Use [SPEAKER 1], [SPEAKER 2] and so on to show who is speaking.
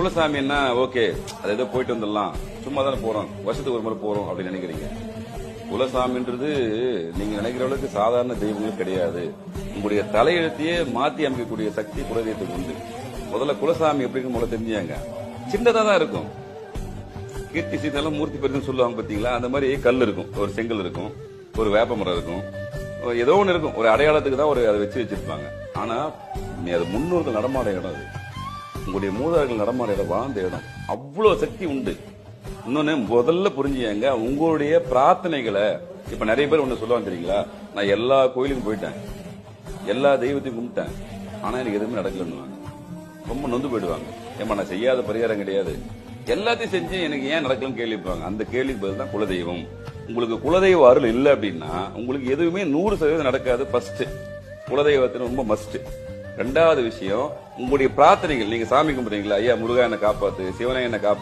[SPEAKER 1] குலசாமின்னா okay அது ஏதோ போயிட்டு வந்துடலாம், சும்மா தானே போறோம், வருஷத்துக்கு ஒரு முறை போறோம் அப்படின்னு நினைக்கிறீங்க. குலசாமின்றது நீங்க நினைக்கிற அளவுக்கு சாதாரண தெய்வங்கள் கிடையாது. உங்களுடைய தலையெழுத்தையே மாத்தி அமைக்கக்கூடிய சக்தி குலதெய்வத்துக்கு உண்டு. முதல்ல குலசாமி எப்படின்னு முதல்ல தெரிஞ்சாங்க. சின்னதா தான் இருக்கும். கீர்த்தி சீதாலாம் மூர்த்தி பெருதுன்னு சொல்லுவாங்க பாத்தீங்களா, அந்த மாதிரி கல் இருக்கும், ஒரு செங்கல் இருக்கும், ஒரு வேப்ப மரம் இருக்கும், ஏதோ ஒன்று இருக்கும். ஒரு அடையாளத்துக்கு தான் அதை வச்சு வச்சிருப்பாங்க. ஆனா நீ அது முன்னோர்கள் நடமாட இடம், அது உங்களுடைய மூதார்கள் நடமாட இடம், வாழ்ந்த இடம். அவ்வளவு சக்தி உண்டு. இன்னொன்னு முதல்ல புரிஞ்சுங்க, உங்களுடைய பிரார்த்தனைகளை இப்ப நிறைய பேர் ஒண்ணு சொல்லுவாங்க தெரியுங்களா, நான் எல்லா கோயிலுக்கும் போயிட்டேன், எல்லா தெய்வத்தையும் கும்பிட்டேன், ஆனா எனக்கு எதுவுமே நடக்கலன்னு ரொம்ப நொந்து போயிடுவாங்க. ஏமா நான் செய்யாத பரிகாரம் கிடையாது, எல்லாத்தையும் செஞ்சு எனக்கு ஏன் நடக்கலன்னு கேள்விப்பாங்க. அந்த கேள்விக்கு பதில் தான் குலதெய்வம். உங்களுக்கு குலதெய்வ அருள் இல்லை அப்படின்னா உங்களுக்கு எதுவுமே 100% நடக்காது. ஃபர்ஸ்ட் குலதெய்வத்தின் ரொம்ப மஸ்ட். ரெண்டாவது விஷயம், உங்களுடைய பிரார்த்தனைகள், நீங்க சாமி கும்பிடுறீங்களா, ஐயா முருகா என்ன காப்பாத்து, சிவனை என்ன காப்பாத்து,